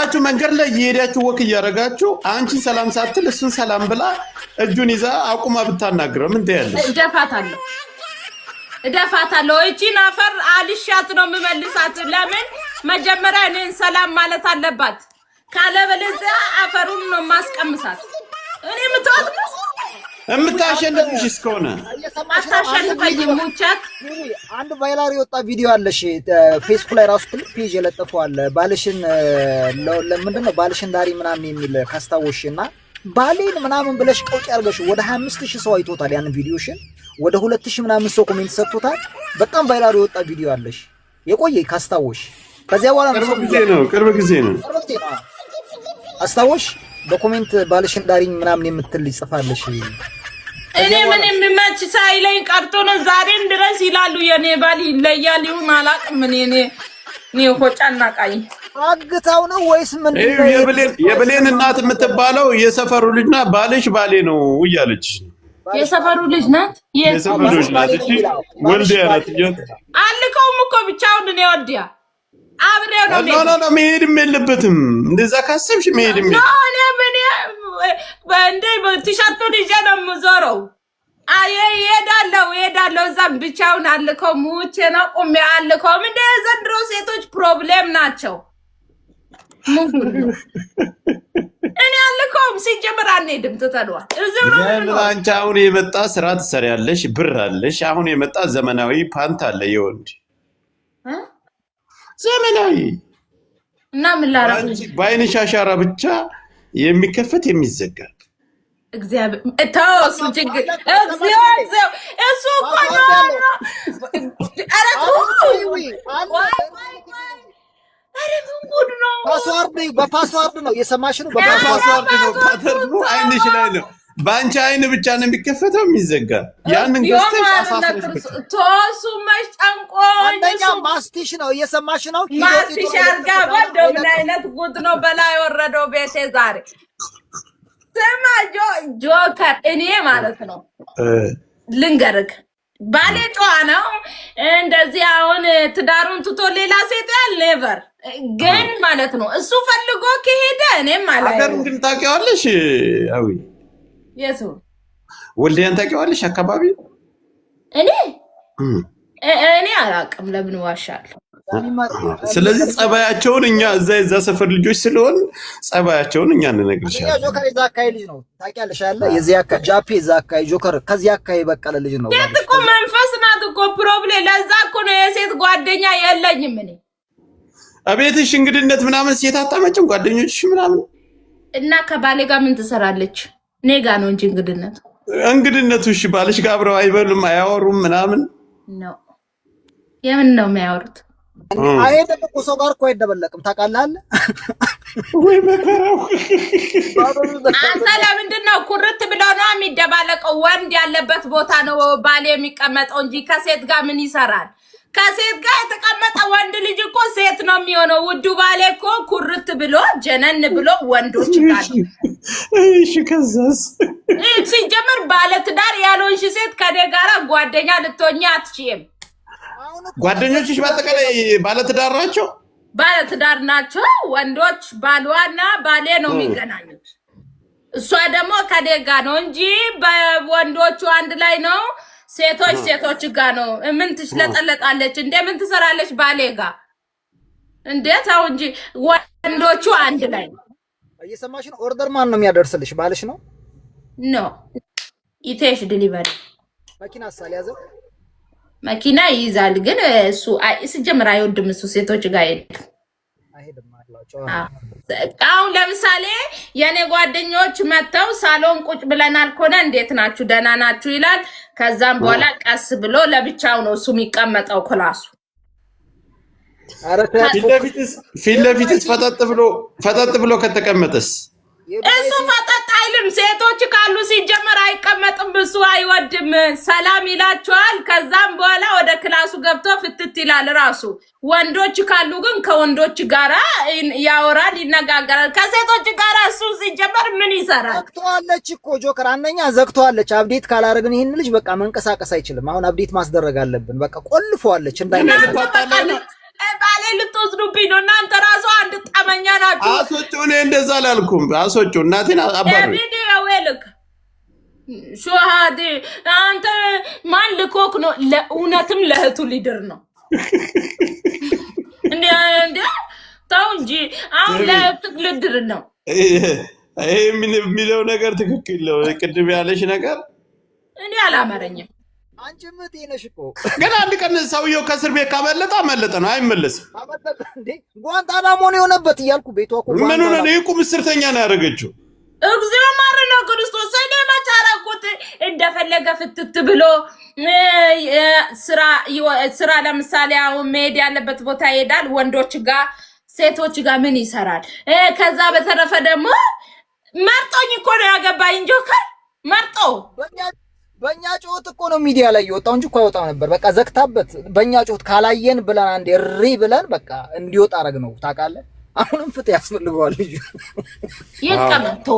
አብራችሁ መንገድ ላይ እየሄዳችሁ ወክ እያደረጋችሁ አንቺ ሰላም ሳትል እሱን ሰላም ብላ እጁን ይዛ አቁማ ብታናግረው ምን ትያለሽ? እደፋታለሁ። እቺን አፈር አልሻት ነው የምመልሳት። ለምን መጀመሪያ እኔን ሰላም ማለት አለባት። ካለበለዚያ አፈሩን ነው ማስቀምሳት። እኔ እምታሸንፍሽ እስከሆነ አታሸንፈኝ። ሙቻት አንድ ቫይራል የወጣ ቪዲዮ አለሽ ፌስቡክ ላይ ራሱ ትልቅ ፔጅ የለጠፈዋል። ባልሽን ለምንድነው ባልሽን ዳሪ ምናምን የሚል ካስታወሽና ባሌን ምናምን ብለሽ ቀውጭ ያርገሽ ወደ 25000 ሰው አይቶታል። ያን ቪዲዮሽን ወደ 2000 ምናምን ሰው ኮሜንት ሰጥቶታል። በጣም ቫይራል የወጣ ቪዲዮ አለሽ የቆየ ካስታወሽ። ከዚያ በኋላ ቅርብ ጊዜ ነው አስታወሽ በኮሜንት ባልሽን ዳሪኝ ምናምን የምትል ይጽፋለሽ። እኔ ምን የሚመች ሳይለኝ ቀርቶ ነው ዛሬም ድረስ ይላሉ የኔ ባል ይለያል ይሁን አላቅም። እኔ ሆጫና ቃይ አግታው ነው ወይስ ምን? የብሌን እናት የምትባለው የሰፈሩ ልጅና ባልሽ ባሌ ነው እያለች የሰፈሩ ልጅ ናት። የሰፈሩ ልጅ ናት። እሺ ወልዲያ ናት። አልከውም እኮ ብቻውን ነው ወልዲያ አብሬው ነው ነው መሄድም የለበትም። እንደዛ ካሰብሽ መሄድም ነው በእንደ ቲሸርቱን ይዤ ነው የምዞረው። እሄዳለሁ እዛም ብቻውን አልከው ሙቼ ነው ቁሜ አልከው። እንደ ዘንድሮ ሴቶች ፕሮብሌም ናቸው። እኔ አልከውም ሲጀምር አንሄድም ትተዷል። አንቺ አሁን የመጣ ስራ ትሰሪያለሽ፣ ብር አለሽ። አሁን የመጣ ዘመናዊ ፓንት አለ የወንድ ዘመናዊ እና ምን ላረግ በአይንሽ አሻራ ብቻ የሚከፈት የሚዘጋ እግዚአብሔር ታውስ ችግር እግዚአብሔር እሱ እኮ ነው። በፓስዋርድ ነው የሰማሽ ነው። በፓስዋርድ ነው ፓተርኑ አይንሽ ላይ ነው። በአንቺ አይን ብቻ ነው የሚከፈተው የሚዘጋ። ያንን ገዝተሽ አሳፍረሽ ቶሱ መጨንቆ አንደኛ ማስቲሽ ነው እየሰማሽ ነው። ማስቲሽ አርጋ ወደው ምን አይነት ጉድ ነው በላይ ወረደው ቤቴ ዛሬ። ስማ ጆከር እኔ ማለት ነው ልንገርክ ባሌ ጨዋ ነው እንደዚህ አሁን ትዳሩን ትቶ ሌላ ሴት ያል ኔቨር ግን ማለት ነው እሱ ፈልጎ ከሄደ እኔም ማለት አገሩን ግን ታውቂዋለሽ? አዊ የቱ ወልዲያን ታውቂዋለሽ? አካባቢ እኔ አላውቅም። ለምን ዋሻለሁ? ስለዚህ ጸባያቸውን እኛ እዛ ሰፈር ልጆች ስለሆን ጸባያቸውን እኛ እንነግርሻለን። ጆከር እዛ አካባቢ ልጅ ነው ታውቂያለሽ አይደል? የዚህ አካባቢ ጃፒ እዛ አካባቢ ጆከር ከዚህ አካባቢ በቀለ ልጅ ነው። ሴት እኮ መንፈስ ናት እኮ ፕሮብሌም። ለዛ እኮ ነው የሴት ጓደኛ የለኝም እኔ። አቤትሽ እንግድነት ምናምን ሴት አታመጭም ጓደኞችሽ ምናምን እና ከባሌ ጋር ምን ትሰራለች? እኔ ጋር ነው እንጂ እንግድነቱ እሺ ባልሽ ጋር አብረው አይበሉም አያወሩም ምናምን ነው። የምን ነው የሚያወሩት? አይደለም እኮ ሰው ጋር እኮ አይደበለቅም ታውቃለህ። ወይ መከራው አንተ ለምንድን ነው ኩርት ብሎ ነው የሚደባለቀው? ወንድ ያለበት ቦታ ነው ባሌ የሚቀመጠው እንጂ ከሴት ጋር ምን ይሰራል? ከሴት ጋር የተቀመጠ ወንድ ልጅ እኮ ሴት ነው የሚሆነው። ውዱ ባሌ እኮ ኩርት ብሎ ጀነን ብሎ ወንዶች ጋር እሺ ከዛስ ሲጀምር ባለ ትዳር ያልሆንሽ ሴት ከኔ ጋራ ጓደኛ ልትሆኚ አትችይም። ጓደኞችሽ በአጠቃላይ ባለትዳር ናቸው? ባለትዳር ናቸው ወንዶች። ባሏና ባሌ ነው የሚገናኙት። እሷ ደግሞ ከኔ ጋር ነው እንጂ በወንዶቹ አንድ ላይ ነው። ሴቶች ጋር ነው። ምን ትሽለጠለጣለች እንዴ? ምን ትሰራለች ባሌ ጋር እንዴት? አው እንጂ ወንዶቹ አንድ ላይ ነው። እየሰማሽ ነው። ኦርደር ማን ነው የሚያደርስልሽ? ባልሽ ነው? ኖ ኢቴሽ ዲሊቨሪ መኪና ሳልያዘ መኪና ይይዛል፣ ግን እሱ ሲጀምር አይወድም። እሱ ሴቶች ጋር አይሄድም። አሁን ለምሳሌ የኔ ጓደኞች መተው ሳሎን ቁጭ ብለናል ኮነ እንዴት ናችሁ ደህና ናችሁ ይላል። ከዛም በኋላ ቀስ ብሎ ለብቻው ነው እሱ የሚቀመጠው ክላሱ። ፊት ለፊትስ ፈጠጥ ብሎ ከተቀመጠስ እሱ ፈጠጥ አይልም። ሴቶች ካሉ ሲጀመር አይቀመጥም። እሱ አይወድም። ሰላም ይላቸዋል። ከዛም በኋላ ወደ ክላሱ ገብቶ ፍትት ይላል ራሱ። ወንዶች ካሉ ግን ከወንዶች ጋራ ያወራል፣ ይነጋገራል። ከሴቶች ጋራ እሱ ሲጀመር ምን ይሰራል? ዘግቷለች እኮ ጆከር፣ አንደኛ ዘግቷለች። አብዴት ካላረግን ይሄን ልጅ በቃ መንቀሳቀስ አይችልም። አሁን አብዴት ማስደረግ አለብን። በቃ ቆልፏለች እንዳይነሳ ባሌ ልትወስዱብኝ ነው እናንተ ራሱ አንድ ጠመኛ ናችሁ። አስወጪው። እኔ እንደዛ አላልኩም። አስወጪው። እናቴን አባሩ ቪዲዮ ወልክ ሹሃዲ አንተ ማን ልኮክ ነው? ለእውነትም ለእህቱ ሊድር ነው እንዴ? ተው እንጂ አሁን ለእህቱ ልድር ነው። ይሄ የሚለው ነገር ትክክል ነው። ቅድም ያለሽ ነገር እኔ አላመረኝም። አንቺ ምት ነሽ እኮ ግን አንድ ቀን ሰውየው ከእስር ቤት ካመለጠ አመለጠ ነው፣ አይመለስም። እንዴ ጓንታናሞ ነው የሆነበት እያልኩ ቤቷ እኮ ምን ሆነ ነው? ይቁም እስርተኛ ነው ያደረገችው። እግዚኦ ማረና ክርስቶስ እኔ መቻረኩት እንደፈለገ ፍትት ብሎ ስራ ለምሳሌ አሁን መሄድ ያለበት ቦታ ይሄዳል። ወንዶች ጋር ሴቶች ጋር ምን ይሰራል? ከዛ በተረፈ ደግሞ መርጦኝ እኮ ነው ያገባኝ። ጆከር መርጦ በእኛ ጮት እኮ ነው ሚዲያ ላይ የወጣው እንጂ እኮ አይወጣም ነበር። በቃ ዘግታበት በእኛ ጮት ካላየን ብለን አንዴ ሪ ብለን በቃ እንዲወጣ አረግ ነው ታውቃለህ። አሁንም ፍትህ ያስፈልገዋል ልጅ ይቀመጡ።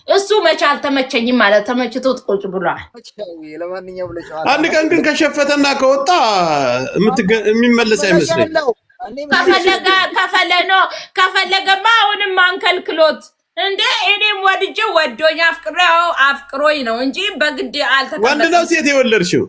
እሱ መቼ አልተመቸኝም ማለት ተመችቶት ቁጭ ብሏል። ለማንኛውም አንድ ቀን ግን ከሸፈተና ከወጣ የሚመለስ አይመስለኝ። ከፈለገማ አሁንም አንከልክሎት እንዴ እኔም ወድጄ ወዶኝ አፍቅሮኝ ነው እንጂ በግድ አልተከለከለም። ወንድ ነው ሴት የወለድሽው?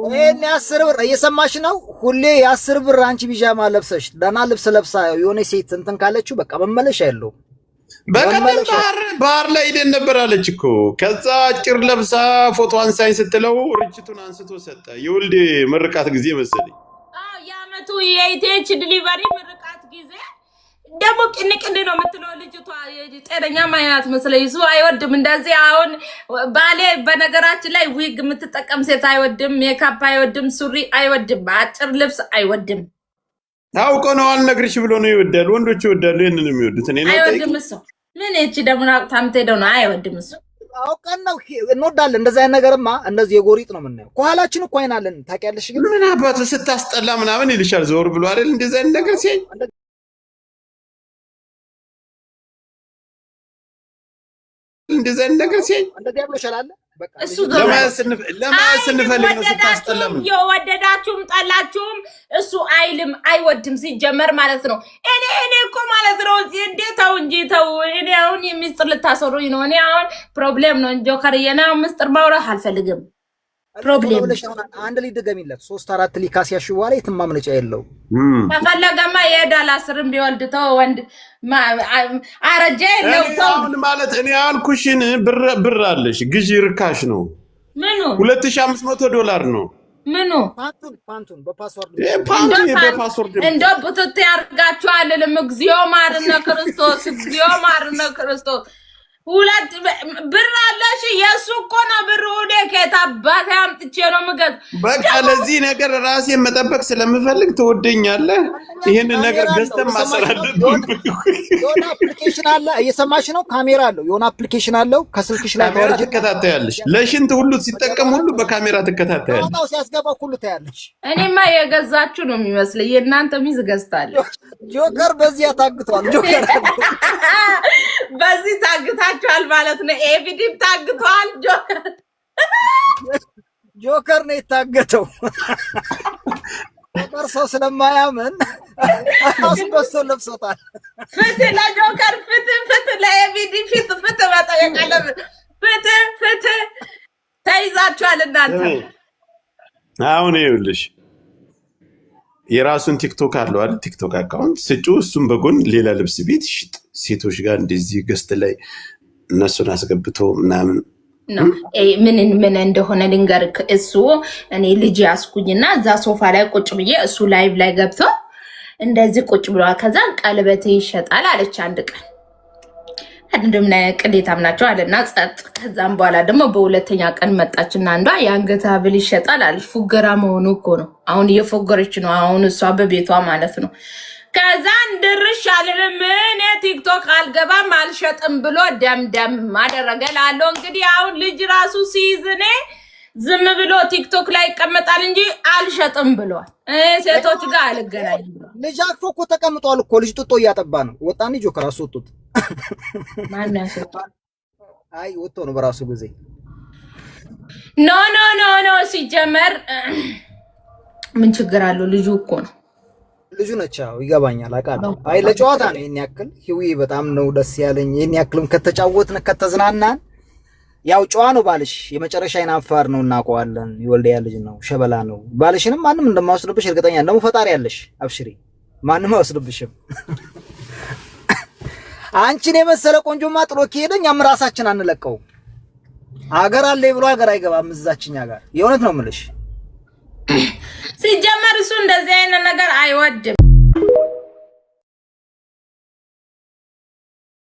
ይሄን 10 ብር እየሰማሽ ነው? ሁሌ 10 ብር አንቺ ቢጃማ ለብሰሽ ደህና ልብስ ለብሳ የሆነ ሴት እንትን ካለችው በቃ መመለሻ ያለው። በቀደም ባህር ላይ ሄደን ነበር አለች እኮ። ከዛ አጭር ለብሳ ፎቶ አንሳኝ ስትለው ርችቱን አንስቶ ሰጠ። የወልድ ምርቃት ጊዜ መሰለኝ። የአመቱ የኢቲኤች ዲሊቨሪ ምርቃት ጊዜ ደግሞ ቅንቅን ነው የምትለው ልጅቷ። ጤነኛ ማይናት መስለኝ። እሱ አይወድም እንደዚህ። አሁን ባሌ በነገራችን ላይ ዊግ የምትጠቀም ሴት አይወድም፣ ሜካፕ አይወድም፣ ሱሪ አይወድም፣ አጭር ልብስ አይወድም። አውቆ ነው አልነግርሽ ብሎ ነው ይወዳል። ወንዶች ይወዳሉ ይሄንን የሚወዱት። እኔ ነው አይወድም እሱ። ምን እቺ ደግሞ ናቅታም ትሄደው ነው አይወድም እሱ። አውቀን ነው እንወዳለን። እንደዛ አይነት ነገርማ እንደዚህ የጎሪጥ ነው የምናየው። ከኋላችን እኮ አይናለን ታውቂያለሽ። ግን ምን አባቱ ስታስጠላ ምናምን ይልሻል ዞር ብሎ አይደል? እንደዛ አይነት ነገር ሲያይ እንደዛ አይነት ነገር ሲያይ እንደዚህ ያብሎሻል። በቃ እሱ ለማየት ስንፈልግ ነው ስታስጠላም። የወደዳችሁም ጠላችሁም እሱ አይልም አይወድም ሲጀመር ማለት ነው። እኔ እኮ ማለት ነው እንዴ ተው እንጂ ተው። እኔ አሁን የሚስጥር ልታሰሩኝ ነው። እኔ አሁን ፕሮብሌም ነው ጆከር። የኔ ምስጥር ማውራት አልፈልግም። ፕሮብሌም አንድ ሊድ ገሚለት 3-4 ሊካሲያሽ በኋላ የትም ማምለጫ የለው። ከፈለገማ የዳል 10 ቢወልድ ተው ወንድ አረጀ ነው ተው ማለት እኔ አልኩሽን ብር አለሽ ግዢ ርካሽ ነው። ምኑ $2500 ነው። ምኑ ፓንቱን በፓስወርድ እንደው ቡትት ያርጋችኋል። እግዚኦ ማርነ ክርስቶስ፣ እግዚኦ ማርነ ክርስቶስ። ሁለት ብር አለሽ? የሱ እኮ ነው ብሩ። ወደ ከታባት አምጥቼ ነው ምገዝ። በቃ ለዚህ ነገር ራሴን መጠበቅ ስለምፈልግ ትወደኛለህ። ይሄን ነገር ገዝተን ማሰራደድ የሆነ አፕሊኬሽን አለ። እየሰማሽ ነው? ካሜራ አለው። የሆነ አፕሊኬሽን አለው። ከስልክሽ ላይ ካሜራ ትከታተያለሽ። ለሽንት ሁሉ ሲጠቀም ሁሉ በካሜራ ትከታተያለሽ። ነው ሲያስገባ ሁሉ ታያለሽ። እኔማ የገዛችሁ ነው የሚመስለኝ። የእናንተ ሚዝ ገዝታለች። ጆከር በዚህ ታግቷል። ጆከር በዚህ ታግታችኋል ማለት ነው። ኤቢዲም ታግቷል። ጆከር ነው የታገተው። ጆከር ሰው ስለማያምን አስበሶ ለብሶታል። ፍትህ ለጆከር፣ ፍትህ ለኤቢዲ፣ ፍትህ መጠየቅ አለብን። ፍትህ ተይዛችኋል እናንተ። አሁን ይኸውልሽ የራሱን ቲክቶክ አለው አይደል? ቲክቶክ አካውንት ስጩ። እሱም በጎን ሌላ ልብስ ቤት ይሽጥ። ሴቶች ጋር እንደዚህ ገስት ላይ እነሱን አስገብቶ ምናምን ምን እንደሆነ ልንገርክ። እሱ እኔ ልጅ ያስኩኝና እዛ ሶፋ ላይ ቁጭ ብዬ እሱ ላይቭ ላይ ገብቶ እንደዚህ ቁጭ ብሏል። ከዛ ቀለበት ይሸጣል አለች አንድ ቀን። እንደምን ቅሌታም ናቸው አለና ጸጥ። ከዛም በኋላ ደግሞ በሁለተኛ ቀን መጣችና አንዷ የአንገት ሐብል ይሸጣል አለች። ፉገራ መሆኑ እኮ ነው። አሁን እየፎገረች ነው። አሁን እሷ በቤቷ ማለት ነው። ከዛ እንድርሽ አልልም እኔ ቲክቶክ አልገባም አልሸጥም ብሎ ደምደም አደረገ ላለው። እንግዲህ አሁን ልጅ ራሱ ሲይዝ እኔ ዝም ብሎ ቲክቶክ ላይ ይቀመጣል እንጂ አልሸጥም ብሏል። ሴቶች ጋር አልገናኝም ብሏል። ልጅ አቅፎ እኮ ተቀምጧል እኮ። ልጅ ጡጦ እያጠባ ነው። ወጣን ልጅ ጆከር አስወጡት። ማን ያሰጣ? አይ ወጥቶ ነው በራሱ ጊዜ። ኖ ሲጀመር ምን ችግር አለው? ልጁ እኮ ነው። ልጁ ነች። አዎ ይገባኛል፣ አውቃለሁ። አይ ለጨዋታ ነው ይሄን ያክል። ህዊ በጣም ነው ደስ ያለኝ። ይሄን ያክልም ከተጫወትን ከተዝናናን፣ ያው ጨዋ ነው ባልሽ። የመጨረሻ አይናፋር ነው እናውቀዋለን። የወልዲያ ልጅ ነው፣ ሸበላ ነው። ባልሽንም ማንም እንደማይወስድብሽ እርግጠኛ ነኝ። ደግሞ ፈጣሪ ያለሽ አብሽሪ፣ ማንም አይወስድብሽም። አንቺን የመሰለ ቆንጆማ ጥሎ ከሄደ እኛም ራሳችን አንለቀው። አገር አለ ብሎ አገር አይገባም እዛችኛ ጋር። የእውነት ነው የምልሽ። ሲጀመር እሱ እንደዚህ አይነት ነገር አይወድም።